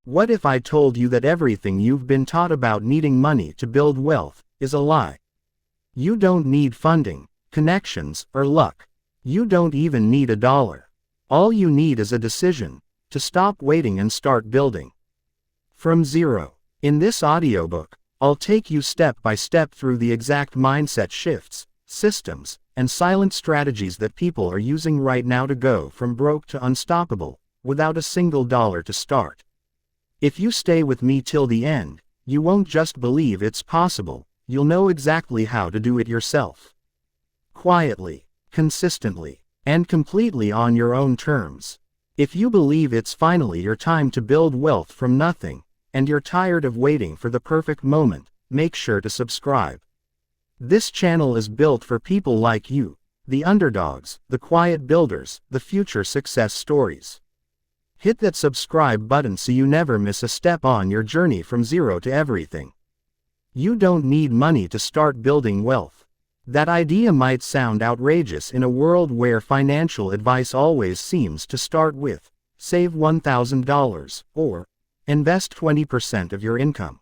What if I told you that everything you've been taught about needing money to build wealth is a lie? You don't need funding, connections, or luck. You don't even need a dollar. All you need is a decision to stop waiting and start building from zero. In this audiobook, I'll take you step by step through the exact mindset shifts, systems, and silent strategies that people are using right now to go from broke to unstoppable, without a single dollar to start. If you stay with me till the end, you won't just believe it's possible, you'll know exactly how to do it yourself. Quietly, consistently, and completely on your own terms. If you believe it's finally your time to build wealth from nothing, and you're tired of waiting for the perfect moment, make sure to subscribe. This channel is built for people like you, the underdogs, the quiet builders, the future success stories. Hit that subscribe button so you never miss a step on your journey from zero to everything. You don't need money to start building wealth. That idea might sound outrageous in a world where financial advice always seems to start with, save $1,000, or invest 20% of your income.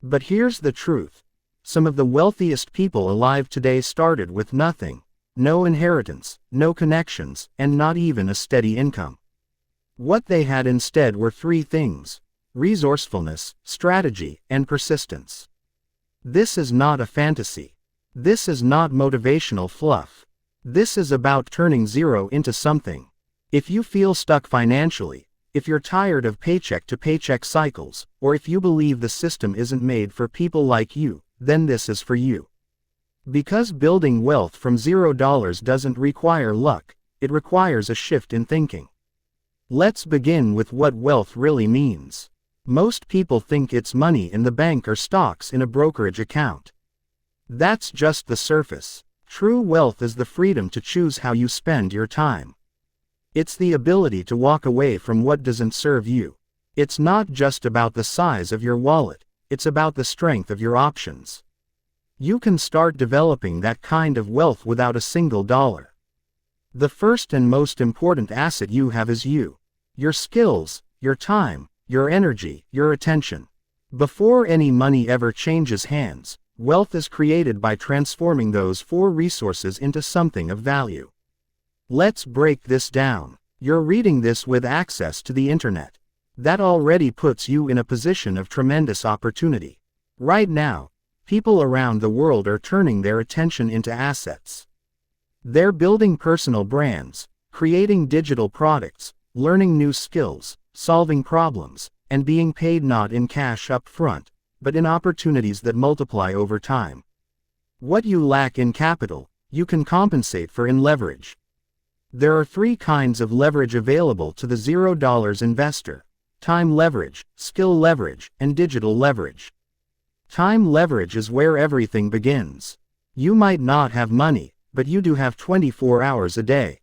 But here's the truth. Some of the wealthiest people alive today started with nothing, no inheritance, no connections, and not even a steady income. What they had instead were three things: resourcefulness, strategy, and persistence. This is not a fantasy. This is not motivational fluff. This is about turning zero into something. If you feel stuck financially, if you're tired of paycheck-to-paycheck cycles, or if you believe the system isn't made for people like you, then this is for you. Because building wealth from $0 doesn't require luck, it requires a shift in thinking. Let's begin with what wealth really means. Most people think it's money in the bank or stocks in a brokerage account. That's just the surface. True wealth is the freedom to choose how you spend your time. It's the ability to walk away from what doesn't serve you. It's not just about the size of your wallet, it's about the strength of your options. You can start developing that kind of wealth without a single dollar. The first and most important asset you have is you. Your skills, your time, your energy, your attention. Before any money ever changes hands, wealth is created by transforming those four resources into something of value. Let's break this down. You're reading this with access to the internet. That already puts you in a position of tremendous opportunity. Right now, people around the world are turning their attention into assets. They're building personal brands, creating digital products, learning new skills, solving problems, and being paid not in cash up front, but in opportunities that multiply over time. What you lack in capital, you can compensate for in leverage. There are three kinds of leverage available to the $0 investor: time leverage, skill leverage, and digital leverage. Time leverage is where everything begins. You might not have money, but you do have 24 hours a day.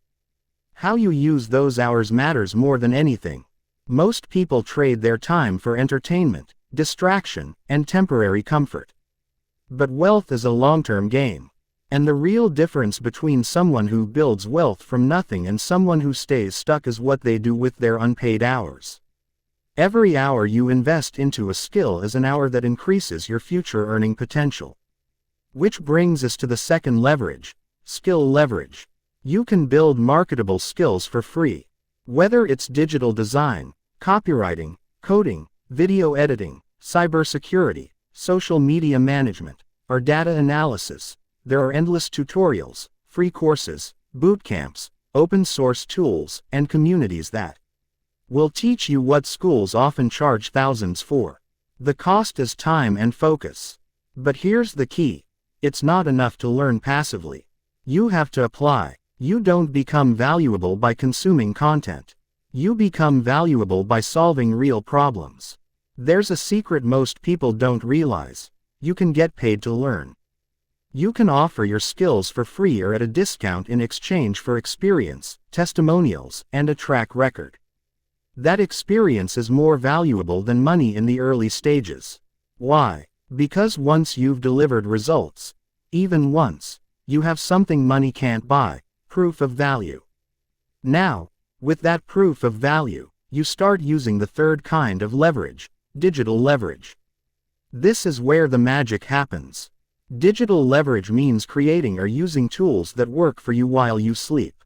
How you use those hours matters more than anything. Most people trade their time for entertainment, distraction, and temporary comfort. But wealth is a long-term game. And the real difference between someone who builds wealth from nothing and someone who stays stuck is what they do with their unpaid hours. Every hour you invest into a skill is an hour that increases your future earning potential. Which brings us to the second leverage, skill leverage. You can build marketable skills for free. Whether it's digital design, copywriting, coding, video editing, cybersecurity, social media management, or data analysis, there are endless tutorials, free courses, boot camps, open source tools, and communities that will teach you what schools often charge thousands for. The cost is time and focus. But here's the key. It's not enough to learn passively. You have to apply. You don't become valuable by consuming content. You become valuable by solving real problems. There's a secret most people don't realize. You can get paid to learn. You can offer your skills for free or at a discount in exchange for experience, testimonials, and a track record. That experience is more valuable than money in the early stages. Why? Because once you've delivered results, even once, you have something money can't buy: proof of value. Now, with that proof of value, you start using the third kind of leverage, digital leverage. This is where the magic happens. Digital leverage means creating or using tools that work for you while you sleep.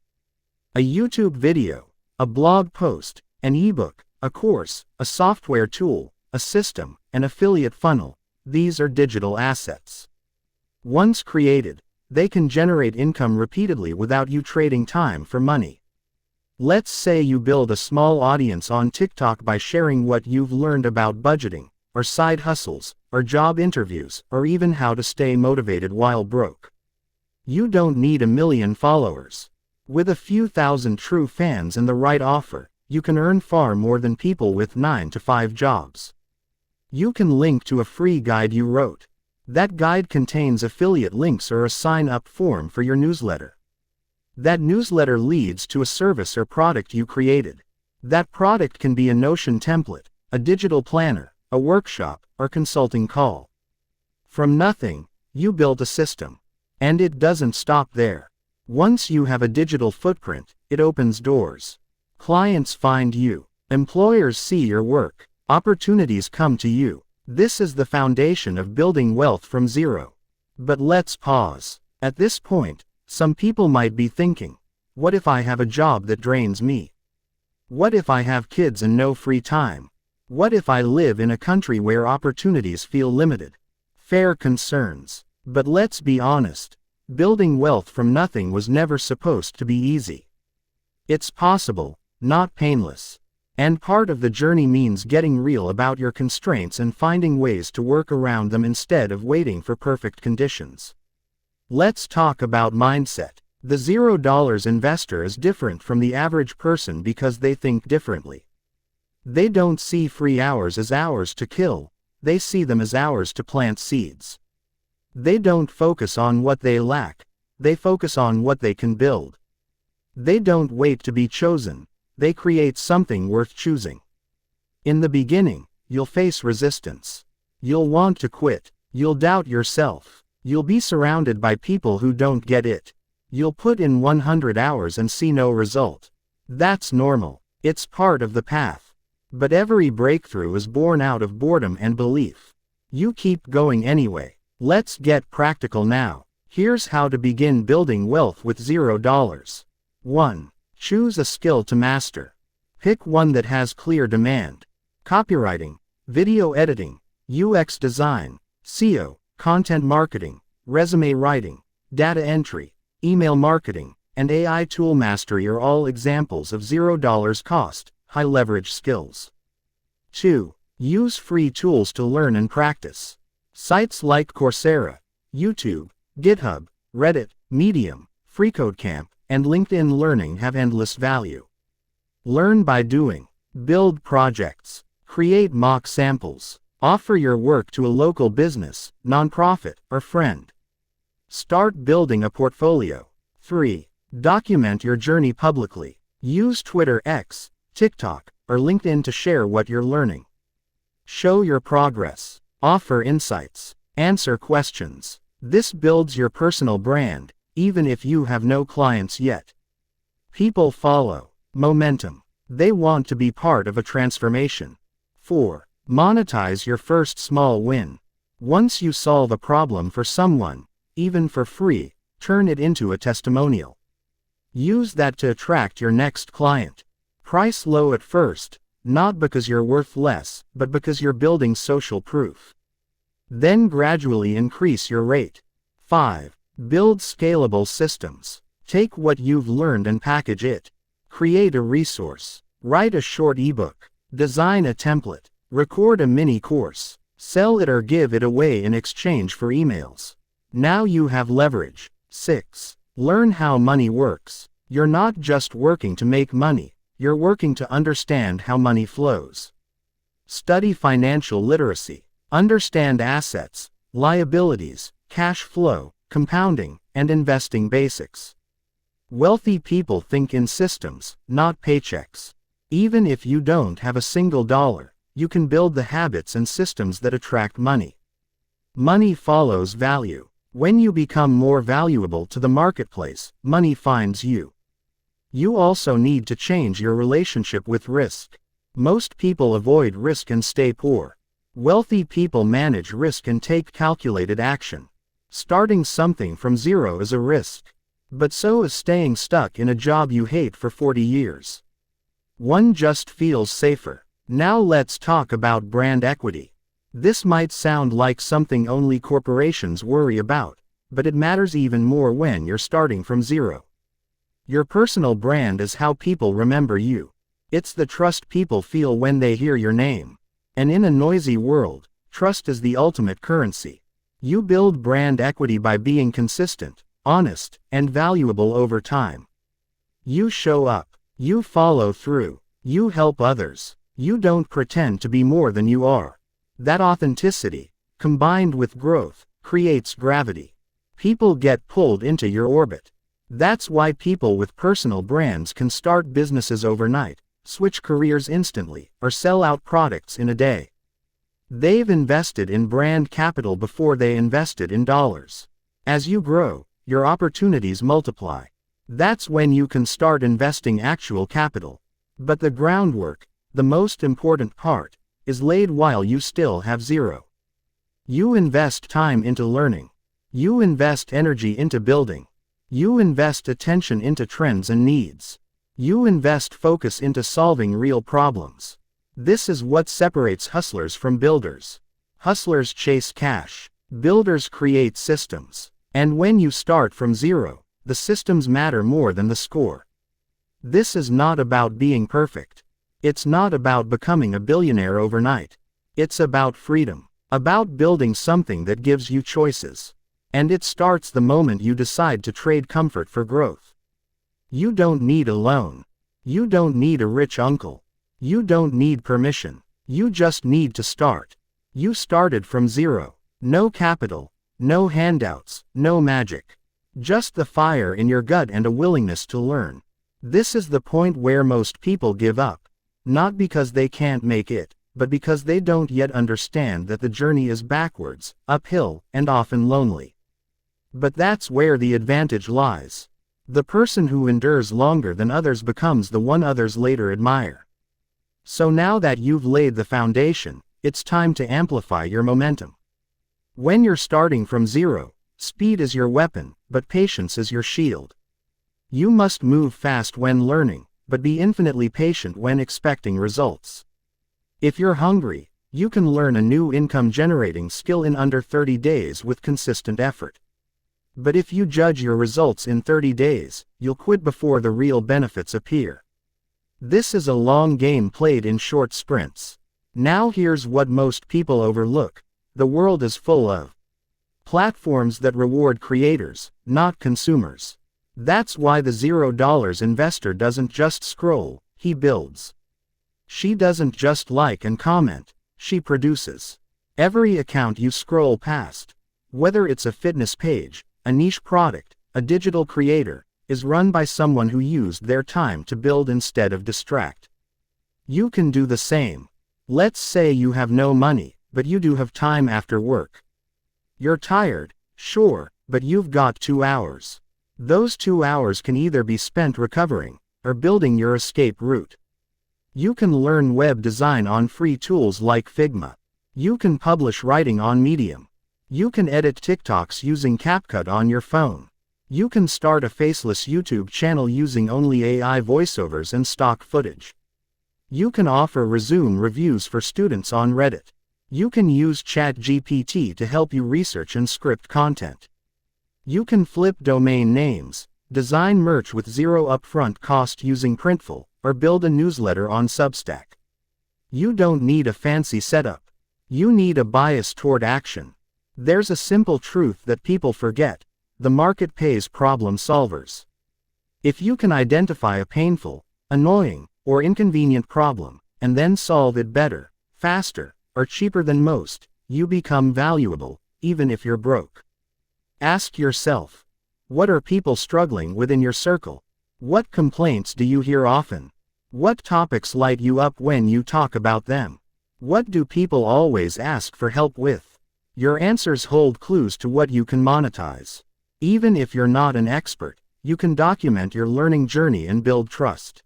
A YouTube video, a blog post, an ebook, a course, a software tool, a system, an affiliate funnel, these are digital assets. Once created, they can generate income repeatedly without you trading time for money. Let's say you build a small audience on TikTok by sharing what you've learned about budgeting, or side hustles, or job interviews, or even how to stay motivated while broke. You don't need a million followers. With a few thousand true fans and the right offer, you can earn far more than people with 9-to-5 jobs. You can link to a free guide you wrote. That guide contains affiliate links or a sign-up form for your newsletter. That newsletter leads to a service or product you created. That product can be a Notion template, a digital planner, a workshop, or consulting call. From nothing, you built a system. And it doesn't stop there. Once you have a digital footprint, it opens doors. Clients find you. Employers see your work. Opportunities come to you. This is the foundation of building wealth from zero. But let's pause. At this point, some people might be thinking, what if I have a job that drains me? What if I have kids and no free time? What if I live in a country where opportunities feel limited? Fair concerns. But let's be honest. Building wealth from nothing was never supposed to be easy. It's possible, not painless. And part of the journey means getting real about your constraints and finding ways to work around them instead of waiting for perfect conditions. Let's talk about mindset. The $0 investor is different from the average person because they think differently. They don't see free hours as hours to kill, they see them as hours to plant seeds. They don't focus on what they lack, they focus on what they can build. They don't wait to be chosen, they create something worth choosing. In the beginning, you'll face resistance. You'll want to quit. You'll doubt yourself. You'll be surrounded by people who don't get it. You'll put in 100 hours and see no result. That's normal. It's part of the path. But every breakthrough is born out of boredom and belief. You keep going anyway. Let's get practical now. Here's how to begin building wealth with $0. 1. Choose a skill to master. Pick one that has clear demand. Copywriting, video editing, UX design, SEO, content marketing, resume writing, data entry, email marketing, and AI tool mastery are all examples of $0 cost, high leverage skills. 2. Use free tools to learn and practice. Sites like Coursera, YouTube, GitHub, Reddit, Medium, FreeCodeCamp, and LinkedIn Learning have endless value. Learn by doing. Build projects. Create mock samples. Offer your work to a local business, nonprofit, or friend. Start building a portfolio. 3. Document your journey publicly. Use Twitter, X, TikTok, or LinkedIn to share what you're learning. Show your progress. Offer insights. Answer questions. This builds your personal brand, even if you have no clients yet. People follow. Momentum. They want to be part of a transformation. 4. Monetize your first small win. Once you solve a problem for someone, even for free, turn it into a testimonial. Use that to attract your next client. Price low at first, not because you're worth less, but because you're building social proof. Then gradually increase your rate. 5. Build scalable systems. Take what you've learned and package it. Create a resource. Write a short ebook. Design a template. Record a mini course. Sell it or give it away in exchange for emails. Now you have leverage. 6. Learn how money works. You're not just working to make money, you're working to understand how money flows. Study financial literacy. Understand assets, liabilities, cash flow, compounding, and investing basics. Wealthy people think in systems, not paychecks. Even if you don't have a single dollar, you can build the habits and systems that attract money. Money follows value. When you become more valuable to the marketplace, money finds you. You also need to change your relationship with risk. Most people avoid risk and stay poor. Wealthy people manage risk and take calculated action. Starting something from zero is a risk. But so is staying stuck in a job you hate for 40 years. One just feels safer. Now let's talk about brand equity. This might sound like something only corporations worry about, but it matters even more when you're starting from zero. Your personal brand is how people remember you. It's the trust people feel when they hear your name. And in a noisy world, trust is the ultimate currency. You build brand equity by being consistent, honest, and valuable over time. You show up. You follow through. You help others. You don't pretend to be more than you are. That authenticity, combined with growth, creates gravity. People get pulled into your orbit. That's why people with personal brands can start businesses overnight, switch careers instantly, or sell out products in a day. They've invested in brand capital before they invested in dollars. As you grow, your opportunities multiply. That's when you can start investing actual capital. But the groundwork, the most important part, is laid while you still have zero. You invest time into learning. You invest energy into building. You invest attention into trends and needs. You invest focus into solving real problems. This is what separates hustlers from builders. Hustlers chase cash. Builders create systems. And when you start from zero, the systems matter more than the score. This is not about being perfect. It's not about becoming a billionaire overnight. It's about freedom. About building something that gives you choices. And it starts the moment you decide to trade comfort for growth. You don't need a loan. You don't need a rich uncle. You don't need permission. You just need to start. You started from zero. No capital, no handouts, no magic. Just the fire in your gut and a willingness to learn. This is the point where most people give up. Not because they can't make it, but because they don't yet understand that the journey is backwards, uphill, and often lonely. But that's where the advantage lies. The person who endures longer than others becomes the one others later admire. So now that you've laid the foundation, it's time to amplify your momentum. When you're starting from zero, speed is your weapon, but patience is your shield. You must move fast when learning, but be infinitely patient when expecting results. If you're hungry, you can learn a new income-generating skill in under 30 days with consistent effort. But if you judge your results in 30 days, you'll quit before the real benefits appear. This is a long game played in short sprints. Now here's what most people overlook. The world is full of platforms that reward creators, not consumers. That's why the $0 investor doesn't just scroll, he builds. She doesn't just like and comment, she produces. Every account you scroll past, whether it's a fitness page, a niche product, a digital creator, is run by someone who used their time to build instead of distract. You can do the same. Let's say you have no money, but you do have time after work. You're tired, sure, but you've got 2 hours. Those 2 hours can either be spent recovering, or building your escape route. You can learn web design on free tools like Figma. You can publish writing on Medium. You can edit TikToks using CapCut on your phone. You can start a faceless YouTube channel using only AI voiceovers and stock footage. You can offer resume reviews for students on Reddit. You can use ChatGPT to help you research and script content. You can flip domain names, design merch with zero upfront cost using Printful, or build a newsletter on Substack. You don't need a fancy setup. You need a bias toward action. There's a simple truth that people forget. The market pays problem solvers. If you can identify a painful, annoying, or inconvenient problem, and then solve it better, faster, or cheaper than most, you become valuable, even if you're broke. Ask yourself, what are people struggling with in your circle? What complaints do you hear often? What topics light you up when you talk about them? What do people always ask for help with? Your answers hold clues to what you can monetize. Even if you're not an expert, you can document your learning journey and build trust.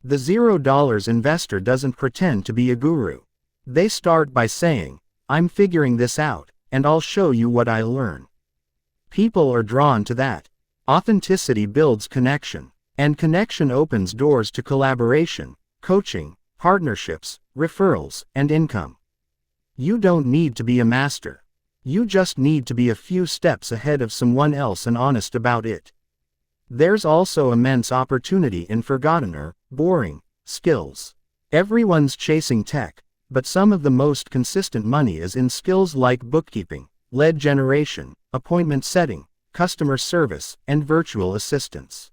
The $0 investor doesn't pretend to be a guru. They start by saying, I'm figuring this out, and I'll show you what I learn. People are drawn to that. Authenticity builds connection, and connection opens doors to collaboration, coaching, partnerships, referrals, and income. You don't need to be a master. You just need to be a few steps ahead of someone else and honest about it. There's also immense opportunity in forgotten or boring skills. Everyone's chasing tech, but some of the most consistent money is in skills like bookkeeping, lead generation, appointment setting, customer service, and virtual assistants.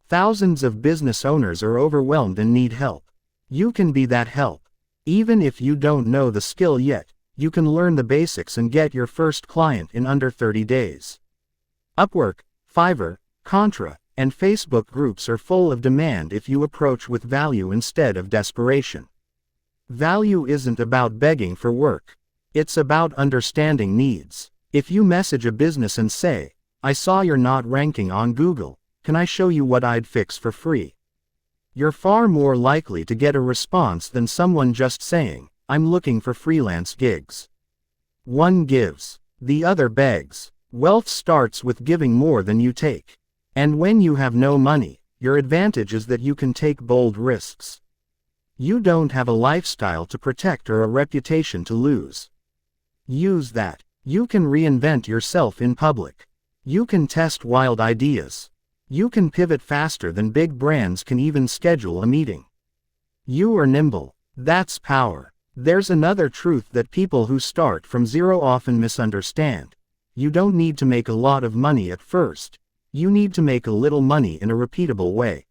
Thousands of business owners are overwhelmed and need help. You can be that help. Even if you don't know the skill yet, you can learn the basics and get your first client in under 30 days. Upwork, Fiverr, Contra, and Facebook groups are full of demand if you approach with value instead of desperation. Value isn't about begging for work. It's about understanding needs. If you message a business and say, I saw you're not ranking on Google, can I show you what I'd fix for free? You're far more likely to get a response than someone just saying, I'm looking for freelance gigs. One gives, the other begs. Wealth starts with giving more than you take. And when you have no money, your advantage is that you can take bold risks. You don't have a lifestyle to protect or a reputation to lose. Use that. You can reinvent yourself in public. You can test wild ideas. You can pivot faster than big brands can even schedule a meeting. You are nimble. That's power. There's another truth that people who start from zero often misunderstand. You don't need to make a lot of money at first. You need to make a little money in a repeatable way.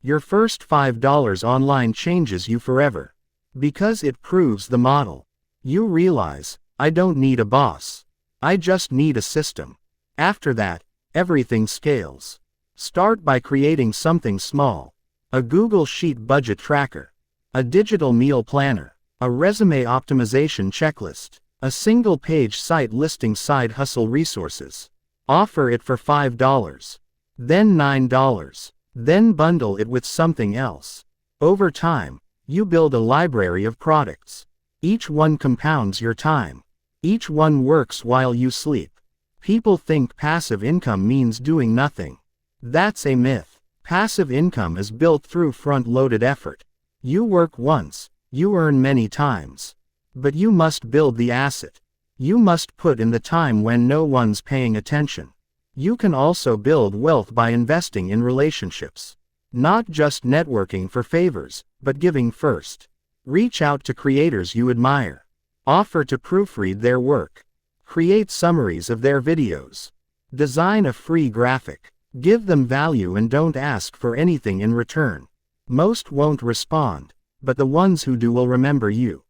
Your first $5 online changes you forever. Because it proves the model. You realize, I don't need a boss. I just need a system. After that, everything scales. Start by creating something small. A Google Sheet budget tracker. A digital meal planner. A resume optimization checklist. A single-page site listing side hustle resources. Offer it for $5. Then $9. Then bundle it with something else. Over time, you build a library of products. Each one compounds your time. Each one works while you sleep. People think passive income means doing nothing. That's a myth. Passive income is built through front-loaded effort. You work once, you earn many times. But you must build the asset. You must put in the time when no one's paying attention. You can also build wealth by investing in relationships. Not just networking for favors, but giving first. Reach out to creators you admire. Offer to proofread their work. Create summaries of their videos. Design a free graphic. Give them value and don't ask for anything in return. Most won't respond, but the ones who do will remember you.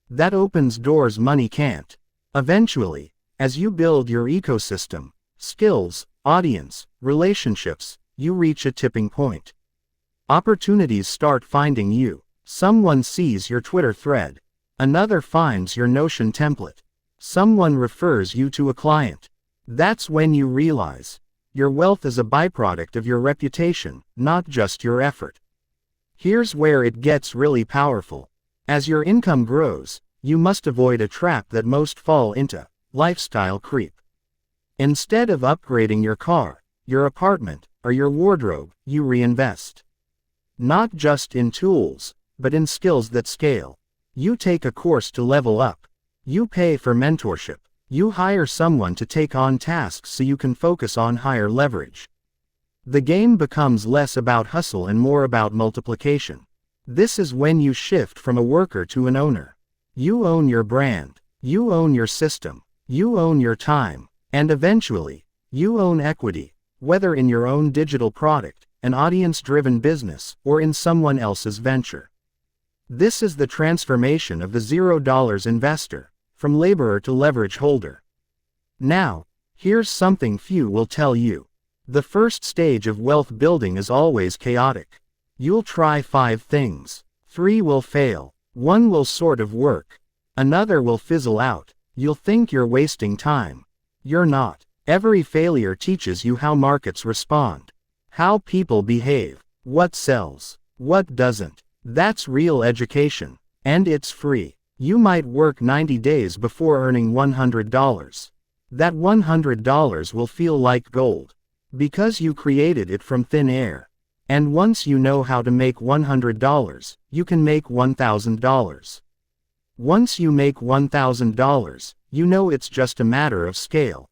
That opens doors money can't. Eventually, as you build your ecosystem, skills, audience, relationships, you reach a tipping point. Opportunities start finding you. Someone sees your Twitter thread. Another finds your Notion template. Someone refers you to a client. That's when you realize, your wealth is a byproduct of your reputation, not just your effort. Here's where it gets really powerful. As your income grows, you must avoid a trap that most fall into, lifestyle creep. Instead of upgrading your car, your apartment, or your wardrobe, you reinvest. Not just in tools, but in skills that scale. You take a course to level up. You pay for mentorship. You hire someone to take on tasks so you can focus on higher leverage. The game becomes less about hustle and more about multiplication. This is when you shift from a worker to an owner. You own your brand. You own your system. You own your time. And eventually, you own equity, whether in your own digital product, an audience-driven business, or in someone else's venture. This is the transformation of the $0 investor, from laborer to leverage holder. Now, here's something few will tell you. The first stage of wealth building is always chaotic. You'll try 5 things. 3 will fail. 1 will sort of work. Another will fizzle out. You'll think you're wasting time. You're not. Every failure teaches you how markets respond, how people behave, what sells, What doesn't? That's real education. And it's free. You might work 90 days before earning $100. That $100 will feel like gold. Because you created it from thin air. And once you know how to make $100, you can make $1,000. Once you make $1,000, you know it's just a matter of scale.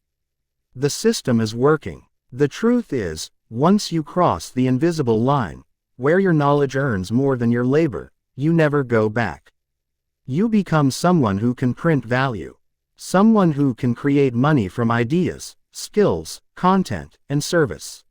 The system is working. The truth is, once you cross the invisible line, where your knowledge earns more than your labor, you never go back. You become someone who can print value. Someone who can create money from ideas, skills, content, and service.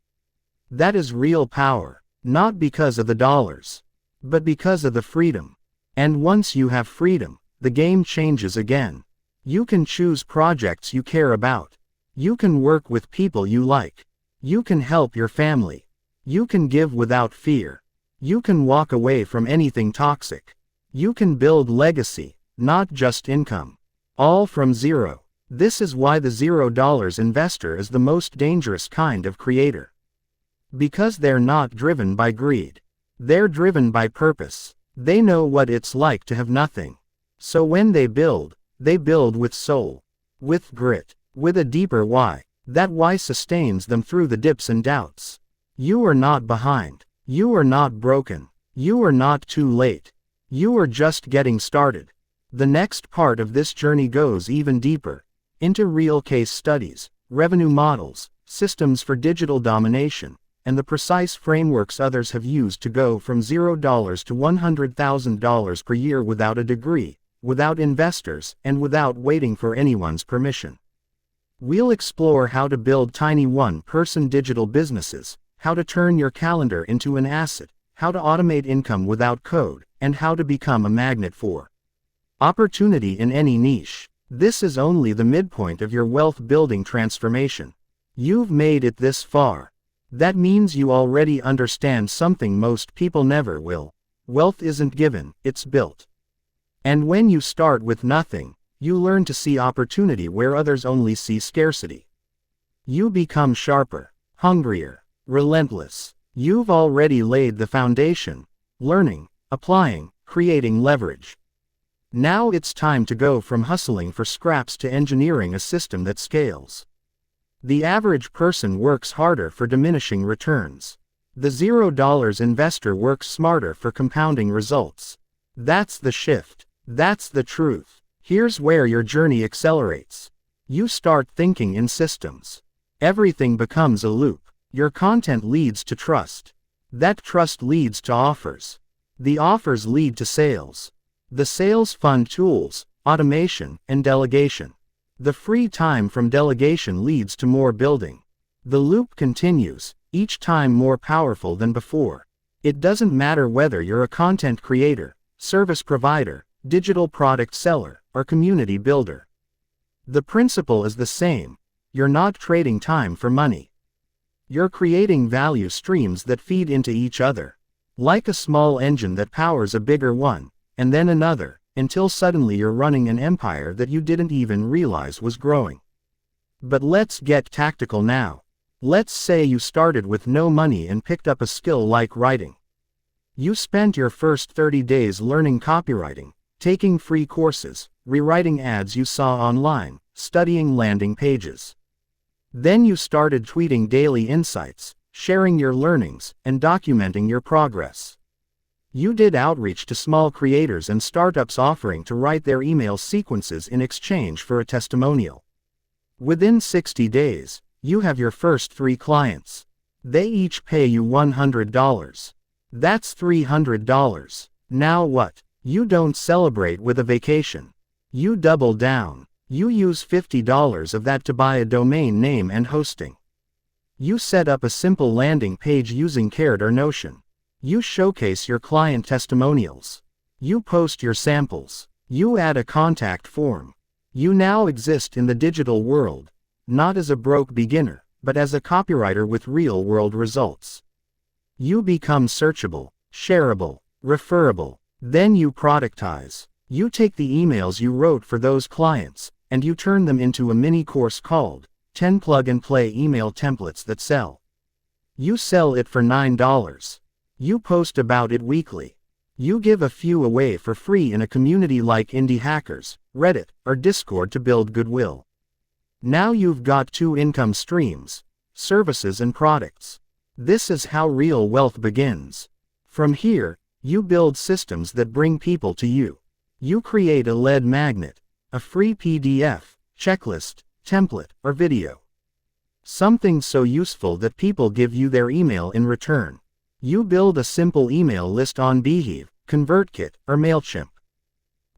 That is real power, not because of the dollars, but because of the freedom. And once you have freedom, the game changes again. You can choose projects you care about. You can work with people you like. You can help your family. You can give without fear. You can walk away from anything toxic. You can build legacy, not just income. All from zero. This is why the $0 investor is the most dangerous kind of creator. Because they're not driven by greed. They're driven by purpose. They know what it's like to have nothing. So when they build with soul. With grit. With a deeper why. That why sustains them through the dips and doubts. You are not behind. You are not broken. You are not too late. You are just getting started. The next part of this journey goes even deeper. Into real case studies, revenue models, systems for digital domination, and the precise frameworks others have used to go from $0 to $100,000 per year without a degree, without investors, and without waiting for anyone's permission. We'll explore how to build tiny one-person digital businesses, how to turn your calendar into an asset, how to automate income without code, and how to become a magnet for opportunity in any niche. This is only the midpoint of your wealth-building transformation. You've made it this far. That means you already understand something most people never will. Wealth isn't given, it's built. And when you start with nothing, you learn to see opportunity where others only see scarcity. You become sharper, hungrier, relentless. You've already laid the foundation, learning, applying, creating leverage. Now it's time to go from hustling for scraps to engineering a system that scales. The average person works harder for diminishing returns. The $0 investor works smarter for compounding results. That's the shift. That's the truth. Here's where your journey accelerates. You start thinking in systems. Everything becomes a loop. Your content leads to trust. That trust leads to offers. The offers lead to sales. The sales fund tools, automation, and delegation. The free time from delegation leads to more building. The loop continues, each time more powerful than before. It doesn't matter whether you're a content creator, service provider, digital product seller, or community builder. The principle is the same. You're not trading time for money. You're creating value streams that feed into each other. Like a small engine that powers a bigger one, and then another, until suddenly you're running an empire that you didn't even realize was growing. But let's get tactical now. Let's say you started with no money and picked up a skill like writing. You spent your first 30 days learning copywriting, taking free courses, rewriting ads you saw online, studying landing pages. Then you started tweeting daily insights, sharing your learnings, and documenting your progress. You did outreach to small creators and startups offering to write their email sequences in exchange for a testimonial. Within 60 days, you have your first 3 clients. They each pay you $100. That's $300. Now what? You don't celebrate with a vacation. You double down. You use $50 of that to buy a domain name and hosting. You set up a simple landing page using Carrot or Notion. You showcase your client testimonials. You post your samples. You add a contact form. You now exist in the digital world, not as a broke beginner, but as a copywriter with real-world results. You become searchable, shareable, referable. Then you productize. You take the emails you wrote for those clients, and you turn them into a mini course called 10 Plug-and-Play Email Templates That Sell. You sell it for $9. You post about it weekly. You give a few away for free in a community like Indie Hackers, Reddit, or Discord to build goodwill. Now you've got two income streams: services and products. This is how real wealth begins. From here, you build systems that bring people to you. You create a lead magnet, a free PDF, checklist, template, or video. Something so useful that people give you their email in return. You build a simple email list on Beehive, ConvertKit, or MailChimp.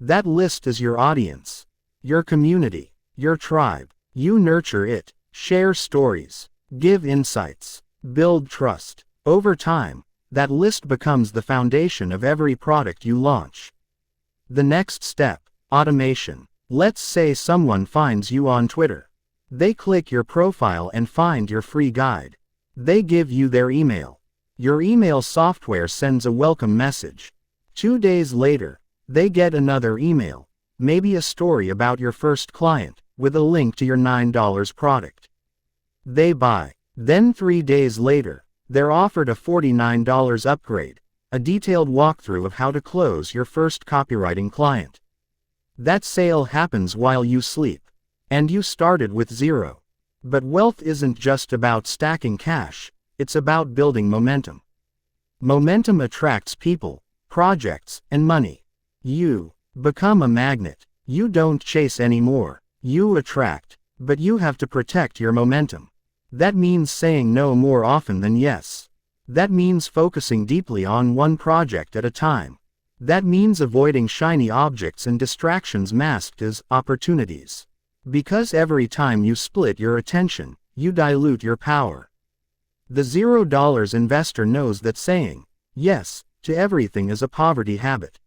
That list is your audience, your community, your tribe. You nurture it, share stories, give insights, build trust. Over time, that list becomes the foundation of every product you launch. The next step: automation. Let's say someone finds you on Twitter. They click your profile and find your free guide. They give you their email. Your email software sends a welcome message. 2 days later, they get another email, maybe a story about your first client, with a link to your $9 product. They buy. Then 3 days later, they're offered a $49 upgrade, a detailed walkthrough of how to close your first copywriting client. That sale happens while you sleep. And you started with zero. But wealth isn't just about stacking cash, it's about building momentum. Momentum attracts people, projects, and money. You become a magnet. You don't chase anymore. You attract. But you have to protect your momentum. That means saying no more often than yes. That means focusing deeply on one project at a time. That means avoiding shiny objects and distractions masked as opportunities. Because every time you split your attention, you dilute your power. The $0 investor knows that saying yes to everything is a poverty habit.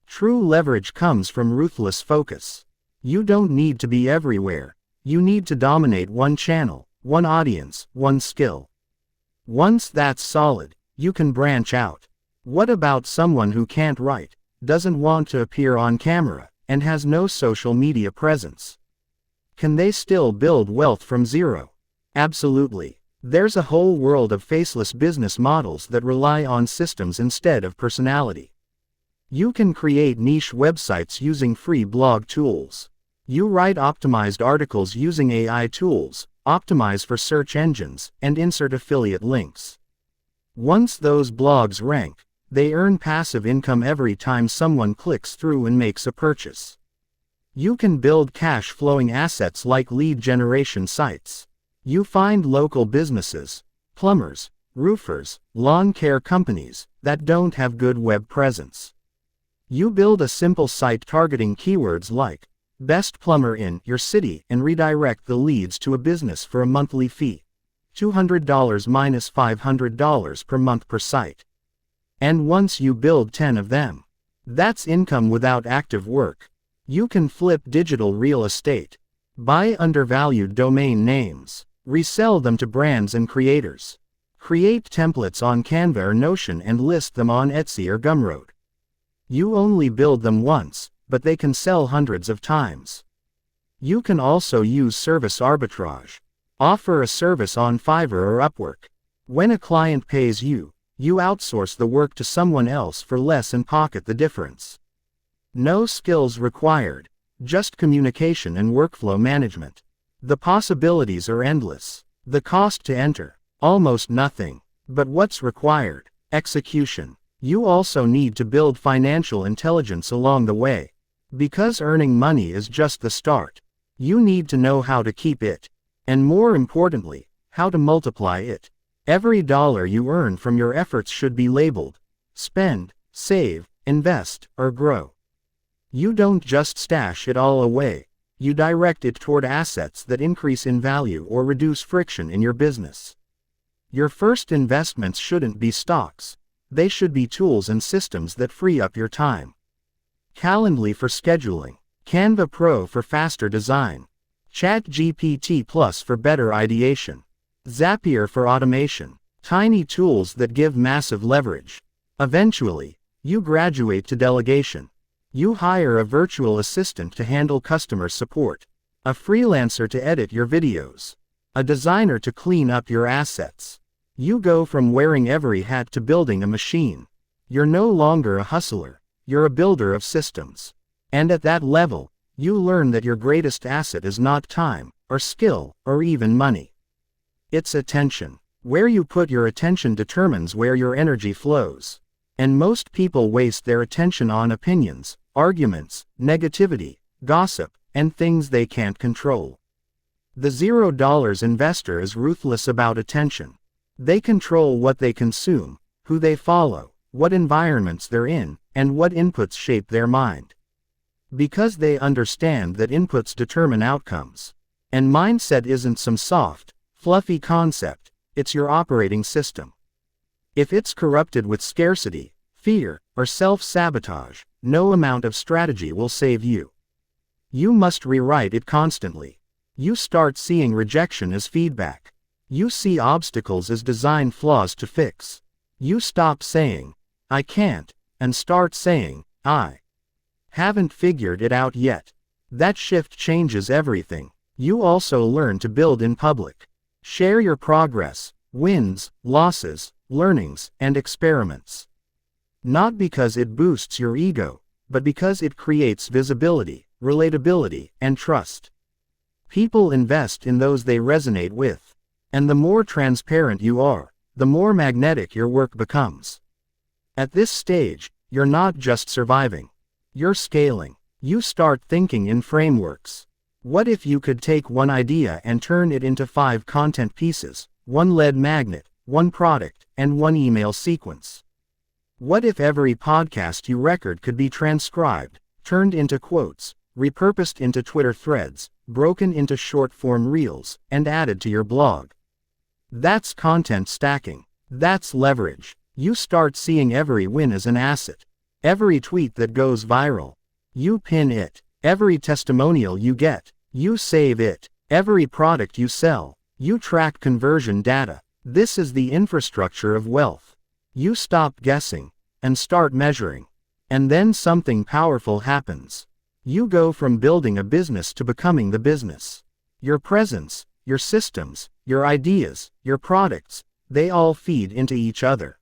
True leverage comes from ruthless focus. You don't need to be everywhere. You need to dominate one channel, one audience, one skill. Once that's solid, you can branch out. What about someone who can't write, doesn't want to appear on camera, and has no social media presence? Can they still build wealth from zero? Absolutely. There's a whole world of faceless business models that rely on systems instead of personality. You can create niche websites using free blog tools. You write optimized articles using AI tools, optimize for search engines, and insert affiliate links. Once those blogs rank, they earn passive income every time someone clicks through and makes a purchase. You can build cash-flowing assets like lead generation sites. You find local businesses, plumbers, roofers, lawn care companies, that don't have good web presence. You build a simple site targeting keywords like best plumber in your city and redirect the leads to a business for a monthly fee. $200 minus $500 per month per site. And once you build 10 of them, that's income without active work. You can flip digital real estate, buy undervalued domain names, resell them to brands and creators, create templates on Canva or Notion and list them on Etsy or Gumroad. You only build them once, but they can sell hundreds of times. You can also use service arbitrage. Offer a service on Fiverr or Upwork. When a client pays you, you outsource the work to someone else for less and pocket the difference. No skills required, just communication and workflow management. The possibilities are endless. The cost to enter, almost nothing. But what's required? Execution. You also need to build financial intelligence along the way. Because earning money is just the start. You need to know how to keep it. And more importantly, how to multiply it. Every dollar you earn from your efforts should be labeled spend, save, invest, or grow. You don't just stash it all away. You direct it toward assets that increase in value or reduce friction in your business. Your first investments shouldn't be stocks. They should be tools and systems that free up your time. Calendly for scheduling, Canva Pro for faster design, ChatGPT Plus for better ideation, Zapier for automation, tiny tools that give massive leverage. Eventually, you graduate to delegation. You hire a virtual assistant to handle customer support, a freelancer to edit your videos, a designer to clean up your assets. You go from wearing every hat to building a machine. You're no longer a hustler, you're a builder of systems. And at that level, you learn that your greatest asset is not time, or skill, or even money. It's attention. Where you put your attention determines where your energy flows. And most people waste their attention on opinions, arguments, negativity, gossip, and things they can't control. The $0 investor is ruthless about attention. They control what they consume, who they follow, what environments they're in, and what inputs shape their mind. Because they understand that inputs determine outcomes. And mindset isn't some soft, fluffy concept, it's your operating system. If it's corrupted with scarcity, fear, or self-sabotage, no amount of strategy will save you. You must rewrite it constantly. You start seeing rejection as feedback. You see obstacles as design flaws to fix. You stop saying, "I can't," and start saying, "I haven't figured it out yet." That shift changes everything. You also learn to build in public. Share your progress, wins, losses, learnings, and experiments. Not because it boosts your ego, but because it creates visibility, relatability, and trust. People invest in those they resonate with. And the more transparent you are, the more magnetic your work becomes. At this stage, you're not just surviving. You're scaling. You start thinking in frameworks. What if you could take one idea and turn it into 5 content pieces, 1 lead magnet, 1 product, and 1 email sequence? What if every podcast you record could be transcribed, turned into quotes, repurposed into Twitter threads, broken into short-form reels, and added to your blog? That's content stacking. That's leverage. You start seeing every win as an asset. Every tweet that goes viral, you pin it. Every testimonial you get, you save it. Every product you sell, you track conversion data. This is the infrastructure of wealth. You stop guessing and start measuring. And then something powerful happens. You go from building a business to becoming the business. Your presence, your systems, your ideas, your products, they all feed into each other.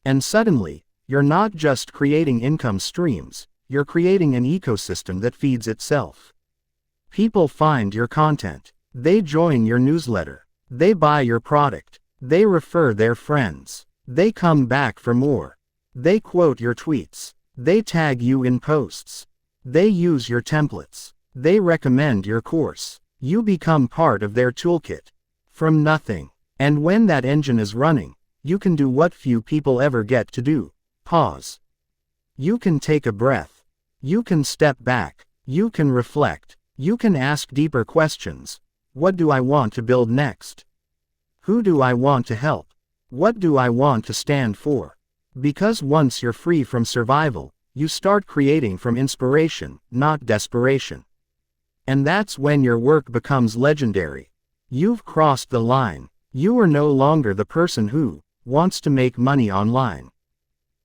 And suddenly, you're not just creating income streams, you're creating an ecosystem that feeds itself. People find your content. They join your newsletter. They buy your product. They refer their friends. They come back for more. They quote your tweets. They tag you in posts. They use your templates. They recommend your course. You become part of their toolkit. From nothing. And when that engine is running, you can do what few people ever get to do: pause. You can take a breath. You can step back. You can reflect. You can ask deeper questions. What do I want to build next? Who do I want to help? What do I want to stand for? Because once you're free from survival, you start creating from inspiration, not desperation. And that's when your work becomes legendary. You've crossed the line. You are no longer the person who wants to make money online.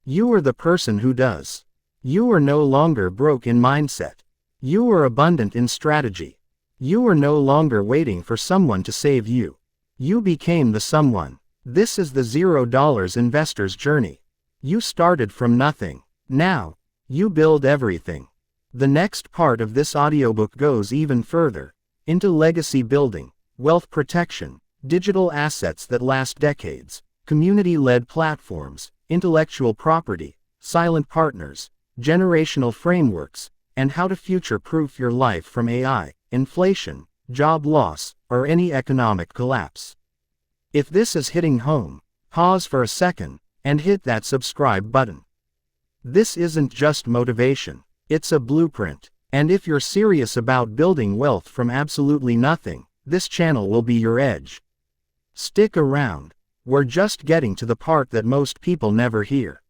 You are the person who does. You are no longer broke in mindset. You are abundant in strategy. You are no longer waiting for someone to save you. You became the someone. This is the $0 investor's journey. You started from nothing. Now, you build everything. The next part of this audiobook goes even further, into legacy building, wealth protection, digital assets that last decades, community-led platforms, intellectual property, silent partners, generational frameworks, and how to future-proof your life from AI, inflation, job loss, or any economic collapse. If this is hitting home, pause for a second, and hit that subscribe button. This isn't just motivation, it's a blueprint. And if you're serious about building wealth from absolutely nothing, this channel will be your edge. Stick around. We're just getting to the part that most people never hear.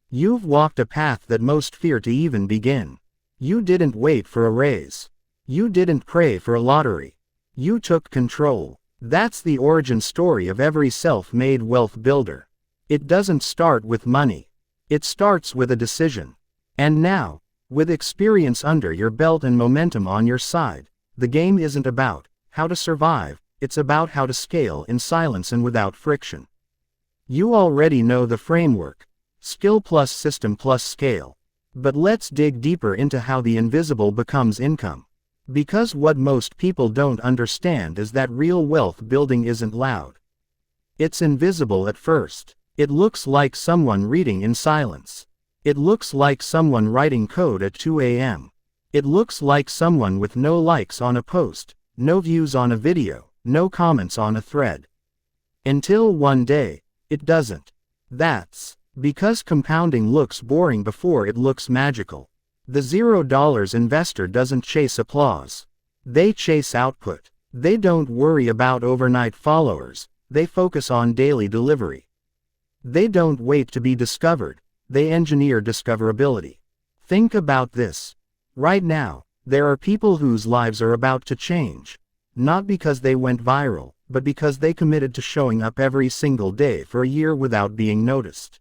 You've walked a path that most fear to even begin. You didn't wait for a raise. You didn't pray for a lottery. You took control. That's the origin story of every self-made wealth builder. It doesn't start with money. It starts with a decision. And now, with experience under your belt and momentum on your side, the game isn't about how to survive, it's about how to scale in silence and without friction. You already know the framework: skill plus system plus scale. But let's dig deeper into how the invisible becomes income. Because what most people don't understand is that real wealth building isn't loud. It's invisible at first. It looks like someone reading in silence. It looks like someone writing code at 2 a.m. It looks like someone with no likes on a post, no views on a video, no comments on a thread. Until one day, it doesn't. That's because compounding looks boring before it looks magical. The $0 investor doesn't chase applause. They chase output. They don't worry about overnight followers, they focus on daily delivery. They don't wait to be discovered, they engineer discoverability. Think about this. Right now, there are people whose lives are about to change. Not because they went viral, but because they committed to showing up every single day for a year without being noticed.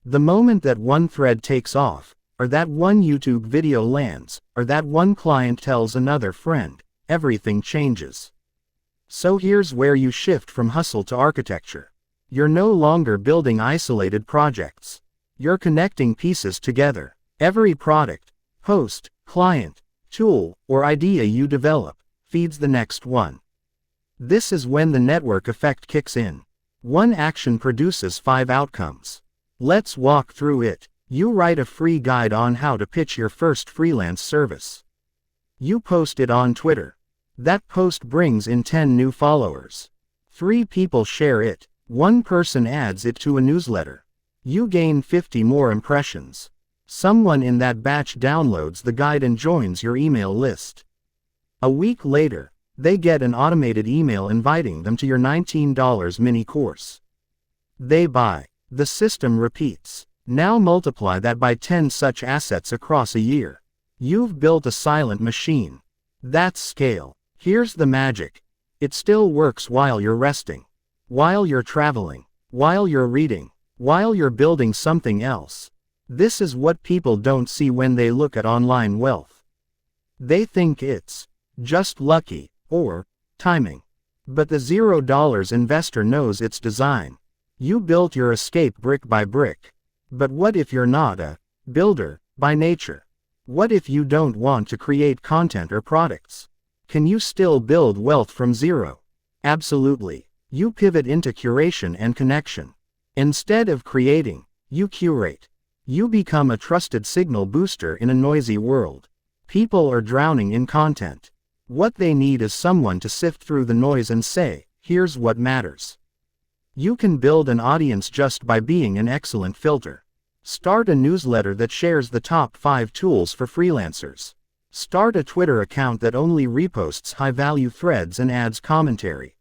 The moment that one thread takes off, or that one YouTube video lands, or that one client tells another friend, everything changes. So here's where you shift from hustle to architecture. You're no longer building isolated projects. You're connecting pieces together. Every product, post, client, tool, or idea you develop feeds the next one. This is when the network effect kicks in. One action produces 5 outcomes. Let's walk through it. You write a free guide on how to pitch your first freelance service. You post it on Twitter. That post brings in 10 new followers. 3 people share it. 1 person adds it to a newsletter. You gain 50 more impressions. Someone in that batch downloads the guide and joins your email list. A week later, they get an automated email inviting them to your $19 mini course. They buy. The system repeats. Now multiply that by 10 such assets across a year. You've built a silent machine. That's scale. Here's the magic. It still works while you're resting, while you're traveling, while you're reading, while you're building something else. This is what people don't see when they look at online wealth. They think it's just lucky, or timing. But the $0 investor knows it's design. You built your escape brick by brick. But what if you're not a builder by nature? What if you don't want to create content or products? Can you still build wealth from zero? Absolutely. You pivot into curation and connection. Instead of creating, you curate. You become a trusted signal booster in a noisy world. People are drowning in content. What they need is someone to sift through the noise and say, here's what matters. You can build an audience just by being an excellent filter. Start a newsletter that shares the top 5 tools for freelancers. Start a Twitter account that only reposts high-value threads and adds commentary.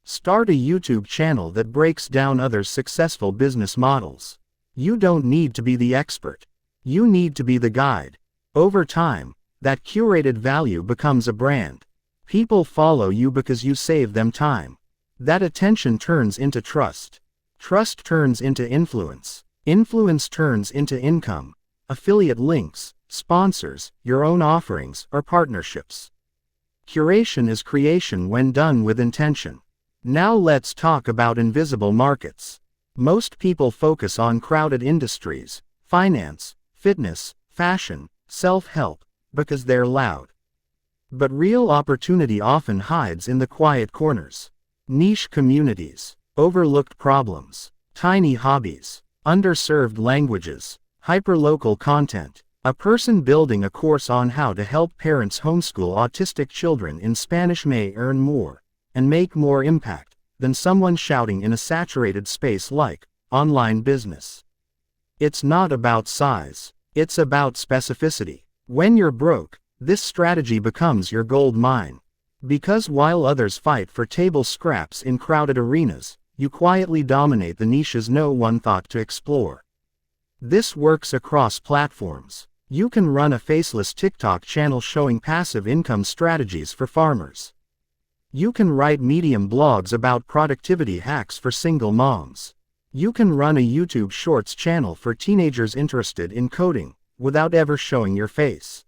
Start a YouTube channel that breaks down others' successful business models. You don't need to be the expert. You need to be the guide. Over time, that curated value becomes a brand. People follow you because you save them time. That attention turns into trust. Trust turns into influence. Influence turns into income. Affiliate links, sponsors, your own offerings, or partnerships. Curation is creation when done with intention. Now let's talk about invisible markets. Most people focus on crowded industries, finance, fitness, fashion, self-help, because they're loud. But real opportunity often hides in the quiet corners. Niche communities, overlooked problems, tiny hobbies, underserved languages, hyperlocal content. A person building a course on how to help parents homeschool autistic children in Spanish may earn more and make more impact than someone shouting in a saturated space like online business. It's not about size, it's about specificity. When you're broke, this strategy becomes your gold mine. Because while others fight for table scraps in crowded arenas, you quietly dominate the niches no one thought to explore. This works across platforms. You can run a faceless TikTok channel showing passive income strategies for farmers. You can write Medium blogs about productivity hacks for single moms. You can run a YouTube Shorts channel for teenagers interested in coding, without ever showing your face.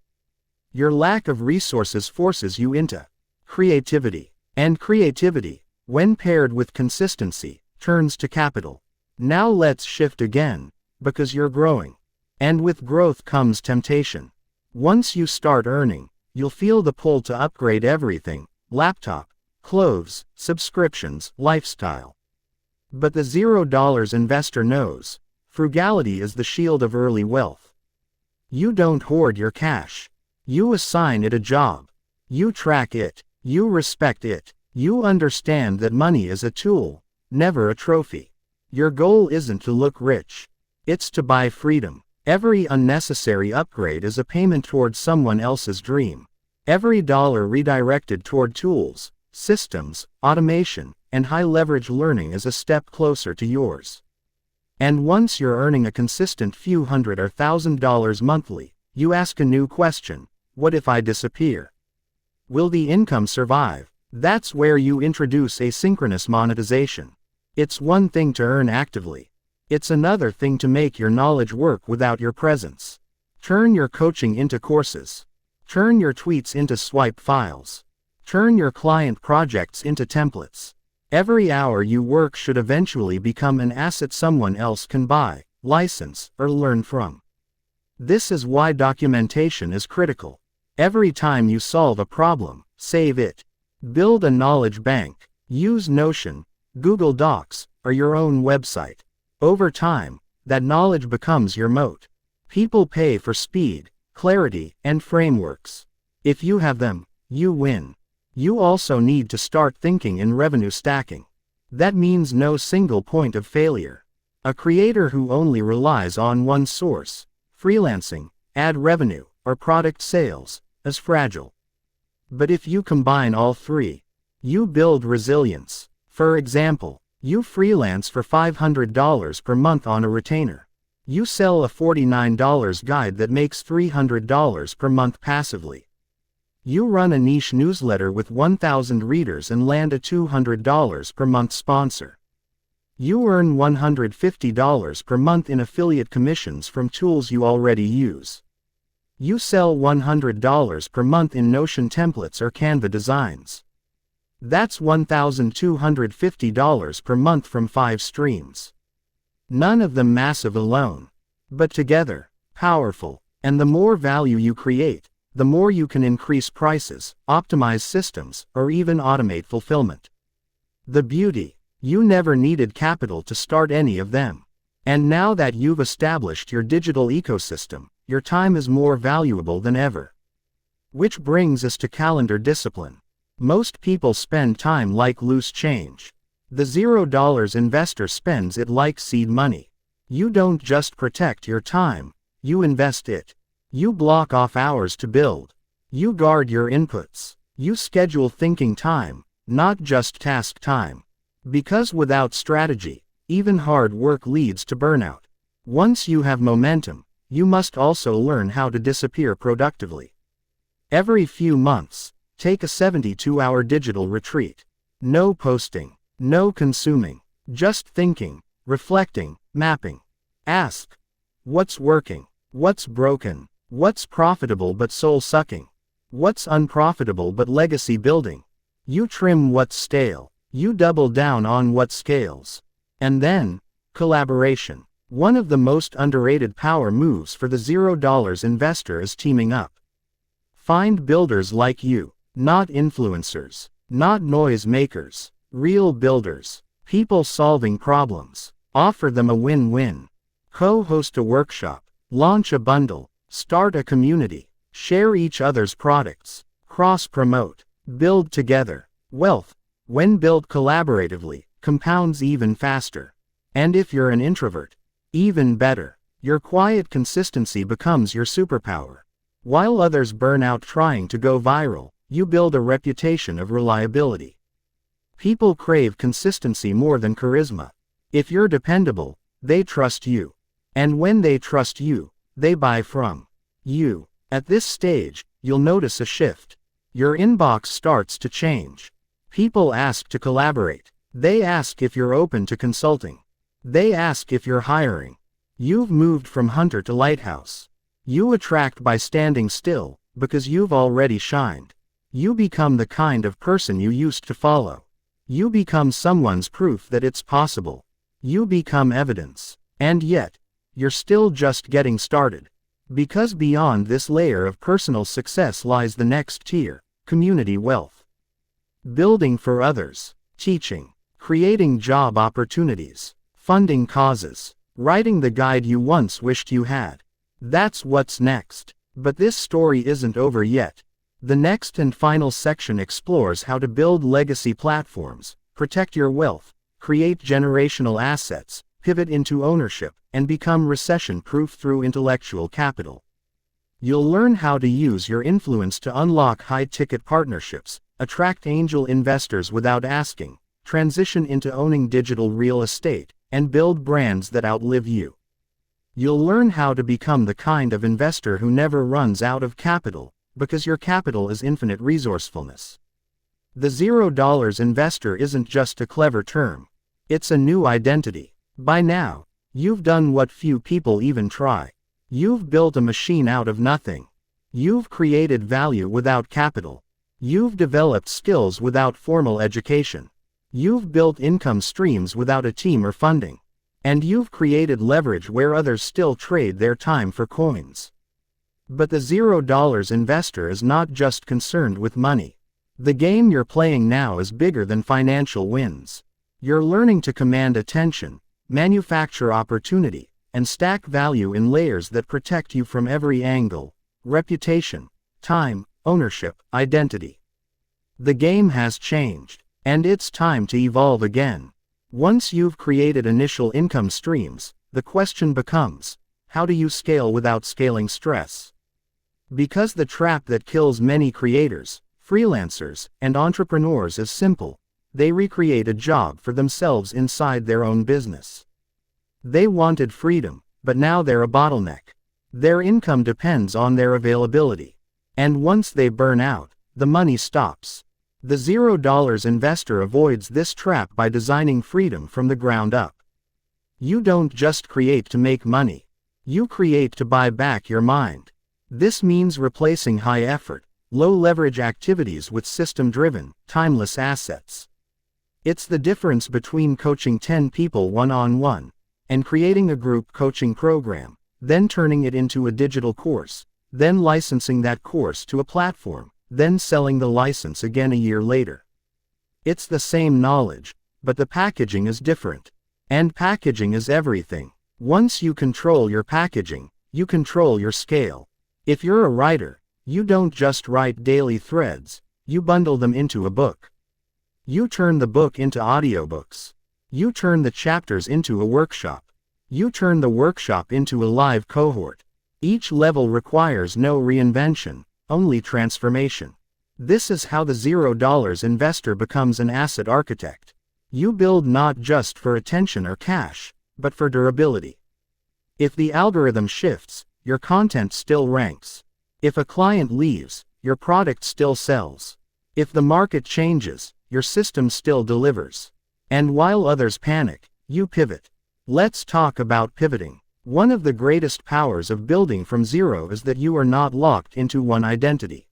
Your lack of resources forces you into creativity. And creativity, when paired with consistency, turns to capital. Now let's shift again, because you're growing. And with growth comes temptation. Once you start earning, you'll feel the pull to upgrade everything: laptop, clothes, subscriptions, lifestyle. But the $0 investor knows, frugality is the shield of early wealth. You don't hoard your cash. You assign it a job. You track it. You respect it. You understand that money is a tool, never a trophy. Your goal isn't to look rich. It's to buy freedom. Every unnecessary upgrade is a payment toward someone else's dream. Every dollar redirected toward tools, systems, automation, and high-leverage learning is a step closer to yours. And once you're earning a consistent few hundred or $1,000 monthly, you ask a new question: what if I disappear? Will the income survive? That's where you introduce asynchronous monetization. It's one thing to earn actively. It's another thing to make your knowledge work without your presence. Turn your coaching into courses. Turn your tweets into swipe files. Turn your client projects into templates. Every hour you work should eventually become an asset someone else can buy, license, or learn from. This is why documentation is critical. Every time you solve a problem, save it. Build a knowledge bank. Use Notion, Google Docs, or your own website. Over time, that knowledge becomes your moat. People pay for speed, clarity, and frameworks. If you have them, you win. You also need to start thinking in revenue stacking. That means no single point of failure. A creator who only relies on one source, freelancing, ad revenue, or product sales, is fragile. But if you combine all three, you build resilience. For example, you freelance for $500 per month on a retainer. You sell a $49 guide that makes $300 per month passively. You run a niche newsletter with 1,000 readers and land a $200 per month sponsor. You earn $150 per month in affiliate commissions from tools you already use. You sell $100 per month in Notion templates or Canva designs. That's $1,250 per month from 5 streams. None of them massive alone, but together, powerful. And the more value you create, the more you can increase prices, optimize systems, or even automate fulfillment. The beauty: you never needed capital to start any of them. And now that you've established your digital ecosystem, your time is more valuable than ever. Which brings us to calendar discipline. Most people spend time like loose change. The $0 investor spends it like seed money. You don't just protect your time, you invest it. You block off hours to build. You guard your inputs. You schedule thinking time, not just task time. Because without strategy, even hard work leads to burnout. Once you have momentum, you must also learn how to disappear productively. Every few months, take a 72-hour digital retreat. No posting, no consuming, just thinking, reflecting, mapping. Ask: what's working? What's broken? What's profitable but soul-sucking? What's unprofitable but legacy-building? You trim what's stale. You double down on what scales. And then, collaboration. One of the most underrated power moves for the $0 investor is teaming up. Find builders like you, not influencers, not noise makers, real builders, people solving problems. Offer them a win-win. Co-host a workshop, launch a bundle, start a community, share each other's products, cross-promote, build together. Wealth, when built collaboratively, compounds even faster. And if you're an introvert, even better. Your quiet consistency becomes your superpower. While others burn out trying to go viral, you build a reputation of reliability. People crave consistency more than charisma. If you're dependable, they trust you. And when they trust you, they buy from you. At this stage, you'll notice a shift. Your inbox starts to change. People ask to collaborate. They ask if you're open to consulting. They ask if you're hiring. You've moved from hunter to lighthouse. You attract by standing still, because you've already shined. You become the kind of person you used to follow. You become someone's proof that it's possible. You become evidence. And yet, you're still just getting started. Because beyond this layer of personal success lies the next tier: community wealth. Building for others, teaching, creating job opportunities, funding causes, writing the guide you once wished you had. That's what's next. But this story isn't over yet. The next and final section explores how to build legacy platforms, protect your wealth, create generational assets, pivot into ownership, and become recession-proof through intellectual capital. You'll learn how to use your influence to unlock high-ticket partnerships, attract angel investors without asking, transition into owning digital real estate, and build brands that outlive you. You'll learn how to become the kind of investor who never runs out of capital, because your capital is infinite resourcefulness. The $0 investor isn't just a clever term. It's a new identity. By now, you've done what few people even try. You've built a machine out of nothing. You've created value without capital. You've developed skills without formal education. You've built income streams without a team or funding. And you've created leverage where others still trade their time for coins. But the $0 investor is not just concerned with money. The game you're playing now is bigger than financial wins. You're learning to command attention, manufacture opportunity, and stack value in layers that protect you from every angle: reputation, time, ownership, identity. The game has changed, and it's time to evolve again. Once you've created initial income streams, the question becomes, how do you scale without scaling stress? Because the trap that kills many creators, freelancers, and entrepreneurs is simple: they recreate a job for themselves inside their own business. They wanted freedom, but now they're a bottleneck. Their income depends on their availability. And once they burn out, the money stops. The $0 investor avoids this trap by designing freedom from the ground up. You don't just create to make money. You create to buy back your mind. This means replacing high-effort, low-leverage activities with system-driven, timeless assets. It's the difference between coaching 10 people one-on-one and creating a group coaching program, then turning it into a digital course, then licensing that course to a platform, then selling the license again a year later. It's the same knowledge, but the packaging is different. And packaging is everything. Once you control your packaging, you control your scale. If you're a writer, you don't just write daily threads, you bundle them into a book. You turn the book into audiobooks. You turn the chapters into a workshop. You turn the workshop into a live cohort. Each level requires no reinvention, only transformation. This is how the $0 investor becomes an asset architect. You build not just for attention or cash, but for durability. If the algorithm shifts, your content still ranks. If a client leaves, your product still sells. If the market changes, your system still delivers. And while others panic, you pivot. Let's talk about pivoting. One of the greatest powers of building from zero is that you are not locked into one identity.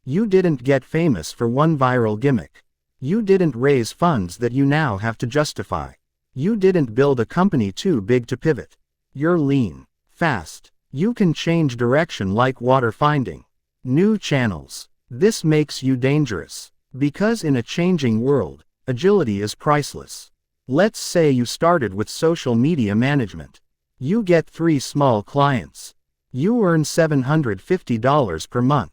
You didn't get famous for one viral gimmick. You didn't raise funds that you now have to justify. You didn't build a company too big to pivot. You're lean, fast. You can change direction like water finding new channels. This makes you dangerous. Because in a changing world, agility is priceless. Let's say you started with social media management. You get 3 small clients. You earn $750 per month.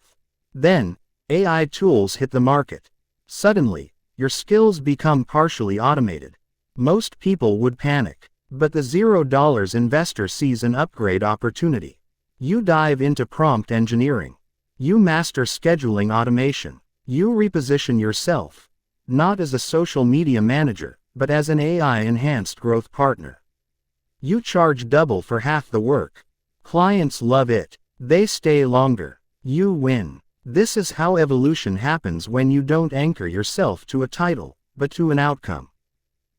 Then, AI tools hit the market. Suddenly, your skills become partially automated. Most people would panic. But the $0 investor sees an upgrade opportunity. You dive into prompt engineering. You master scheduling automation. You reposition yourself, not as a social media manager, but as an AI-enhanced growth partner. You charge double for half the work. Clients love it. They stay longer. You win. This is how evolution happens when you don't anchor yourself to a title, but to an outcome.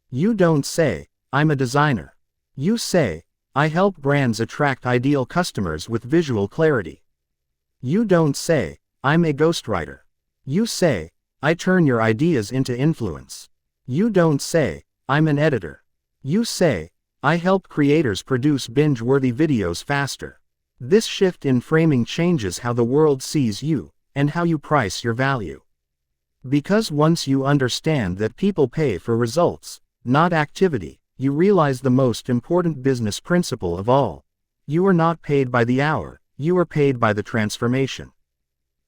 You don't say, I'm a designer. You say, I help brands attract ideal customers with visual clarity. You don't say, I'm a ghostwriter. You say, I turn your ideas into influence. You don't say, I'm an editor. You say, I help creators produce binge-worthy videos faster. This shift in framing changes how the world sees you, and how you price your value. Because once you understand that people pay for results, not activity, you realize the most important business principle of all. You are not paid by the hour, you are paid by the transformation.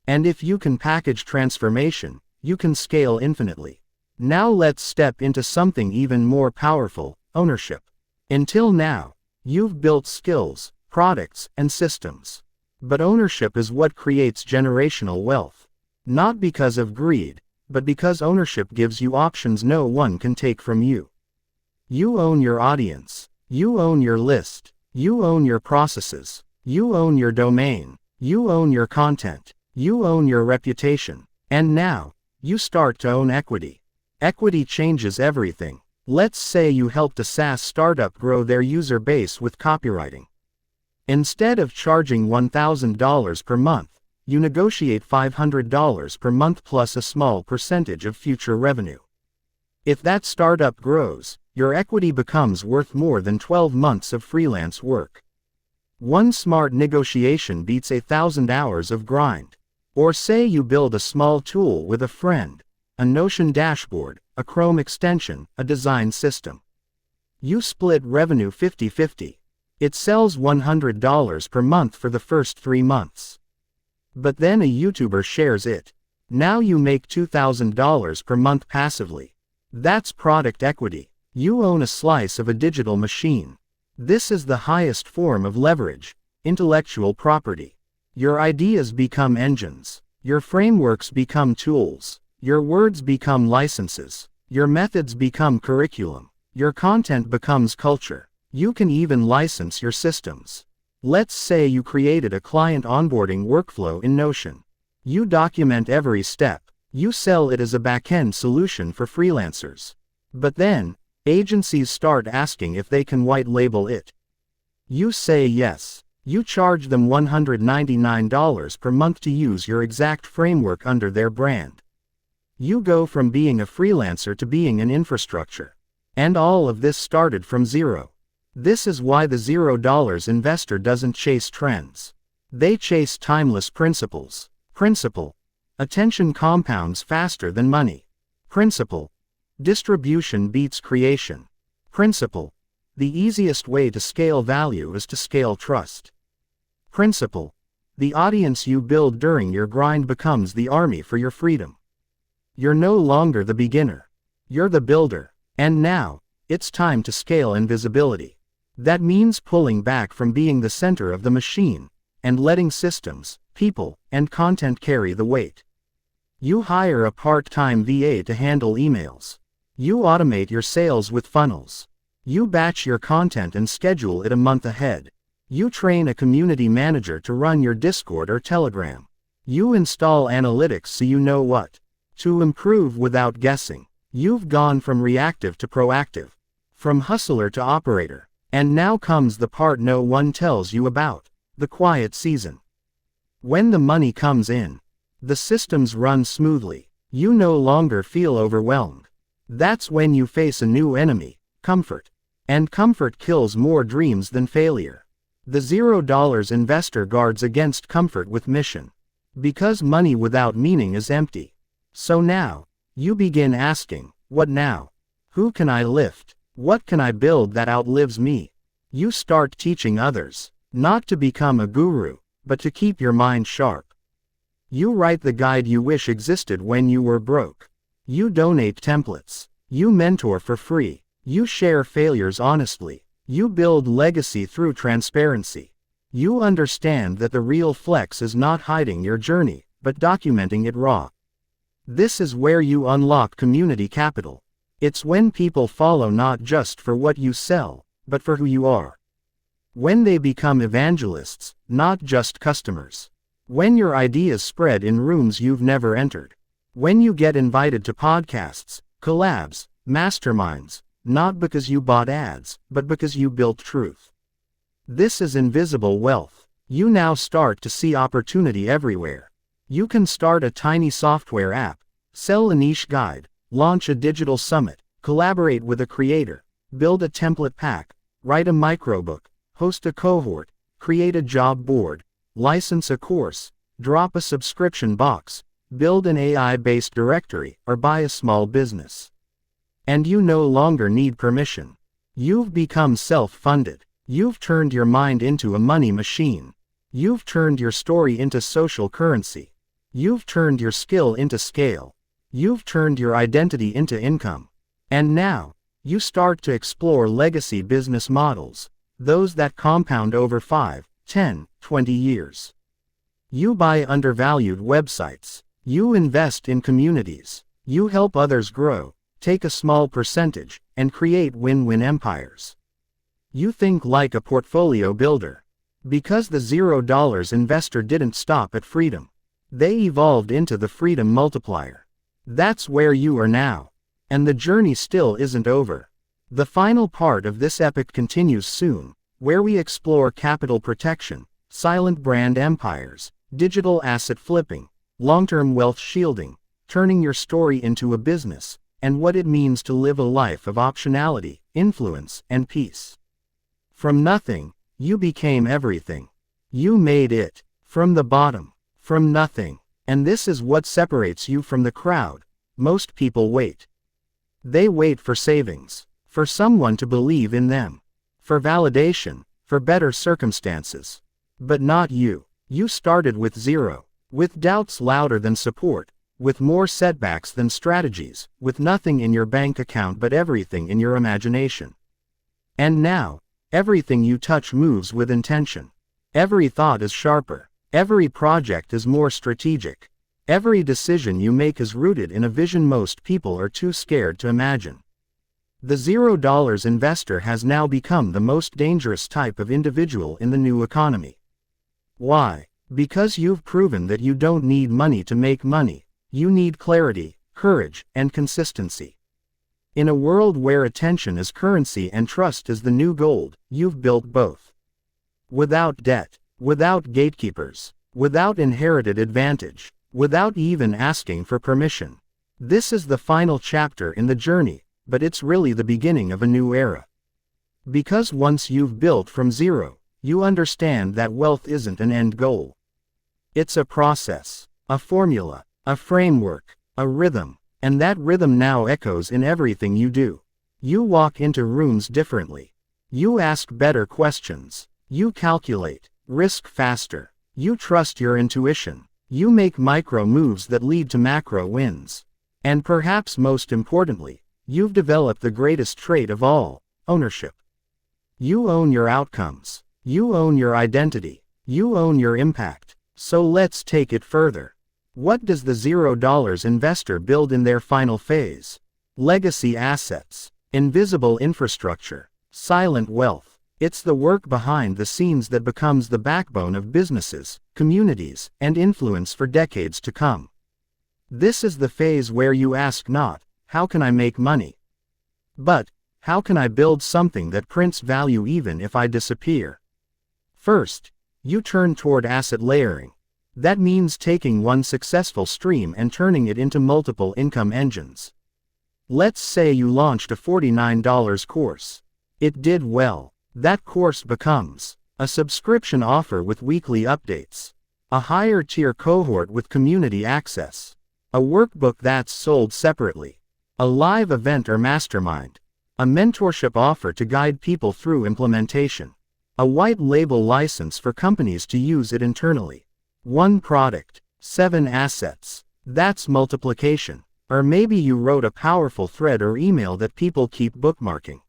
And if you can package transformation, you can scale infinitely. Now let's step into something even more powerful, ownership. Until now, you've built skills, products, and systems. But ownership is what creates generational wealth. Not because of greed, but because ownership gives you options no one can take from you. You own your audience. You own your list. You own your processes. You own your domain. You own your content. You own your reputation. And now, you start to own equity. Equity changes everything. Let's say you helped a SaaS startup grow their user base with copywriting. Instead of charging $1,000 per month, you negotiate $500 per month plus a small percentage of future revenue. If that startup grows, your equity becomes worth more than 12 months of freelance work. One smart negotiation beats 1,000 hours of grind. Or say you build a small tool with a friend, a Notion dashboard, a Chrome extension, a design system. You split revenue 50-50. It sells $100 per month for the first 3 months. But then a YouTuber shares it. Now you make $2,000 per month passively. That's product equity. You own a slice of a digital machine. This is the highest form of leverage, intellectual property. Your ideas become engines. Your frameworks become tools. Your words become licenses. Your methods become curriculum. Your content becomes culture. You can even license your systems. Let's say you created a client onboarding workflow in Notion. You document every step. You sell it as a back-end solution for freelancers. But then, agencies start asking if they can white label it. You say yes. You charge them $199 per month to use your exact framework under their brand. You go from being a freelancer to being an infrastructure. And all of this started from zero. This is why the $0 investor doesn't chase trends. They chase timeless principles. Principle: attention compounds faster than money. Principle: distribution beats creation. Principle: the easiest way to scale value is to scale trust. Principle: the audience you build during your grind becomes the army for your freedom. You're no longer the beginner. You're the builder. And now, it's time to scale invisibility. That means pulling back from being the center of the machine, and letting systems, people, and content carry the weight. You hire a part-time VA to handle emails. You automate your sales with funnels. You batch your content and schedule it a month ahead. You train a community manager to run your Discord or Telegram. You install analytics so you know what to improve without guessing. You've gone from reactive to proactive, from hustler to operator. And now comes the part no one tells you about, the quiet season. When the money comes in, the systems run smoothly. You no longer feel overwhelmed. That's when you face a new enemy, comfort. And comfort kills more dreams than failure. The $0 investor guards against comfort with mission. Because money without meaning is empty. So now, you begin asking, what now? Who can I lift? What can I build that outlives me? You start teaching others, not to become a guru, but to keep your mind sharp. You write the guide you wish existed when you were broke. You donate templates. You mentor for free. You share failures honestly. You build legacy through transparency. You understand that the real flex is not hiding your journey, but documenting it raw. This is where you unlock community capital. It's when people follow not just for what you sell, but for who you are. When they become evangelists, not just customers. When your ideas spread in rooms you've never entered. When you get invited to podcasts, collabs, masterminds, not because you bought ads, but because you built truth. This is invisible wealth. You now start to see opportunity everywhere. You can start a tiny software app, sell a niche guide, launch a digital summit, collaborate with a creator, Build a template pack, write a microbook, host a cohort, create a job board, license a course, drop a subscription box, build an AI-based directory, or buy a small business. And you no longer need permission. You've become self-funded. You've turned your mind into a money machine. You've turned your story into social currency. You've turned your skill into scale. You've turned your identity into income. And now, you start to explore legacy business models, those that compound over 5, 10, 20 years. You buy undervalued websites. You invest in communities. You help others grow, take a small percentage, and create win-win empires. You think like a portfolio builder. Because the $0 investor didn't stop at freedom. They evolved into the freedom multiplier. That's where you are now. And the journey still isn't over. The final part of this epic continues soon, where we explore capital protection, silent brand empires, digital asset flipping, long-term wealth shielding, turning your story into a business, and what it means to live a life of optionality, influence, and peace. From nothing, you became everything. You made it. From the bottom. From nothing. And this is what separates you from the crowd. Most people wait. They wait for savings. For someone to believe in them. For validation. For better circumstances. But not you. You started with zero. With doubts louder than support. With more setbacks than strategies. With nothing in your bank account but everything in your imagination. And now, everything you touch moves with intention. Every thought is sharper. Every project is more strategic. Every decision you make is rooted in a vision most people are too scared to imagine. The $0 investor has now become the most dangerous type of individual in the new economy. Why? Because you've proven that you don't need money to make money. You need clarity, courage, and consistency. In a world where attention is currency and trust is the new gold, you've built both. Without debt. Without gatekeepers, without inherited advantage, without even asking for permission. This is the final chapter in the journey, but it's really the beginning of a new era. Because once you've built from zero, you understand that wealth isn't an end goal. It's a process, a formula, a framework, a rhythm, and that rhythm now echoes in everything you do. You walk into rooms differently. You ask better questions. You calculate. Risk faster. You trust your intuition. You make micro moves that lead to macro wins. And perhaps most importantly, you've developed the greatest trait of all, ownership. You own your outcomes. You own your identity. You own your impact. So let's take it further. What does the $0 investor build in their final phase? Legacy assets. Invisible infrastructure. Silent wealth. It's the work behind the scenes that becomes the backbone of businesses, communities, and influence for decades to come. This is the phase where you ask not, how can I make money? But, how can I build something that prints value even if I disappear? First, you turn toward asset layering. That means taking one successful stream and turning it into multiple income engines. Let's say you launched a $49 course. It did well. That course becomes a subscription offer with weekly updates, a higher tier cohort with community access, a workbook that's sold separately, a live event or mastermind, a mentorship offer to guide people through implementation, a white label license for companies to use it internally. One product, 7 assets. That's multiplication. Or maybe you wrote a powerful thread or email that people keep bookmarking.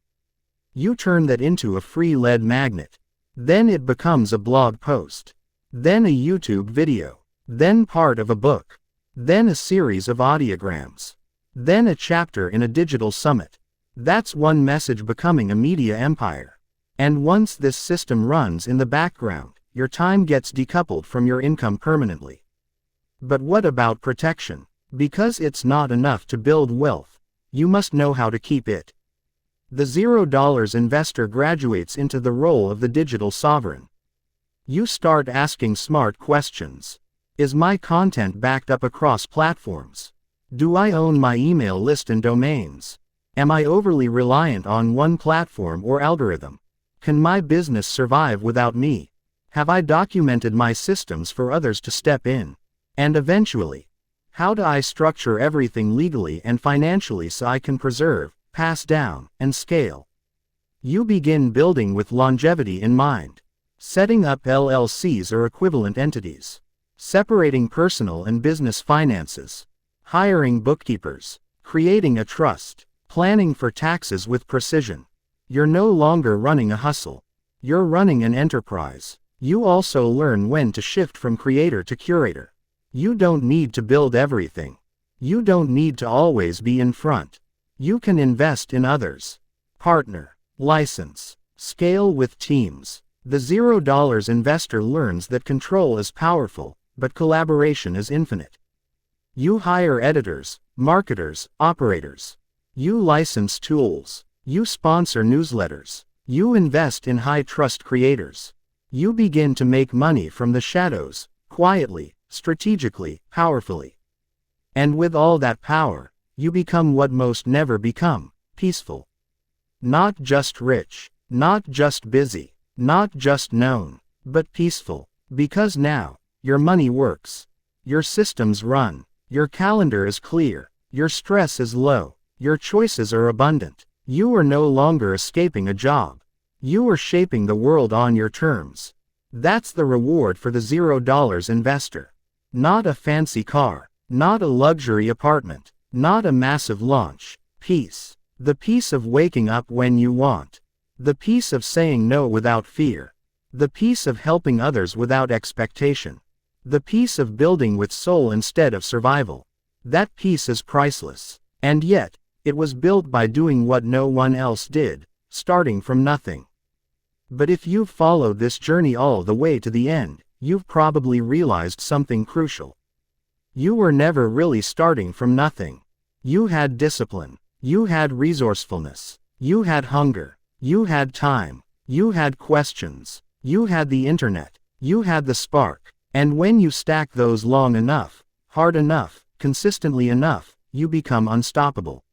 You turn that into a free lead magnet. Then it becomes a blog post. Then a YouTube video. Then part of a book. Then a series of audiograms. Then a chapter in a digital summit. That's one message becoming a media empire. And once this system runs in the background, your time gets decoupled from your income permanently. But what about protection? Because it's not enough to build wealth, you must know how to keep it. The $0 investor graduates into the role of the digital sovereign. You start asking smart questions. Is my content backed up across platforms? Do I own my email list and domains? Am I overly reliant on one platform or algorithm? Can my business survive without me? Have I documented my systems for others to step in? And eventually, how do I structure everything legally and financially so I can preserve, pass down, and scale? You begin building with longevity in mind. Setting up LLCs or equivalent entities. Separating personal and business finances. Hiring bookkeepers. Creating a trust. Planning for taxes with precision. You're no longer running a hustle. You're running an enterprise. You also learn when to shift from creator to curator. You don't need to build everything. You don't need to always be in front. You can invest in others. Partner. License. Scale with teams. The $0 investor learns that control is powerful, but collaboration is infinite. You hire editors, marketers, operators. You license tools. You sponsor newsletters. You invest in high-trust creators. You begin to make money from the shadows, quietly, strategically, powerfully. And with all that power, you become what most never become, peaceful. Not just rich, not just busy, not just known, but peaceful. Because now, your money works. Your systems run. Your calendar is clear. Your stress is low. Your choices are abundant. You are no longer escaping a job. You are shaping the world on your terms. That's the reward for the $0 investor. Not a fancy car. Not a luxury apartment. Not a massive launch. Peace. The peace of waking up when you want. The peace of saying no without fear. The peace of helping others without expectation. The peace of building with soul instead of survival. That peace is priceless. And yet, it was built by doing what no one else did, starting from nothing. But if you've followed this journey all the way to the end, you've probably realized something crucial. You were never really starting from nothing. You had discipline. You had resourcefulness. You had hunger. You had time. You had questions. You had the internet. You had the spark. And when you stack those long enough, hard enough, consistently enough, you become unstoppable.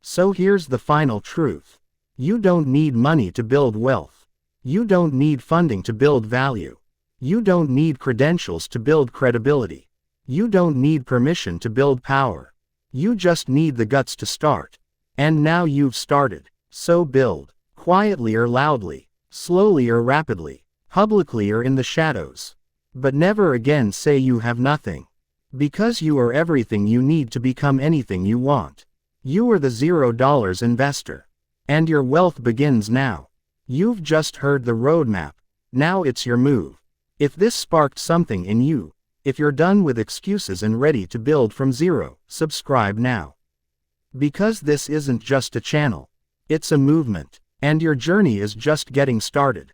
So here's the final truth. You don't need money to build wealth. You don't need funding to build value. You don't need credentials to build credibility. You don't need permission to build power. You just need the guts to start. And now you've started. So build. Quietly or loudly. Slowly or rapidly. Publicly or in the shadows. But never again say you have nothing. Because you are everything you need to become anything you want. You are the $0 investor. And your wealth begins now. You've just heard the roadmap. Now it's your move. If this sparked something in you, if you're done with excuses and ready to build from zero, subscribe now. Because this isn't just a channel. It's a movement. And your journey is just getting started.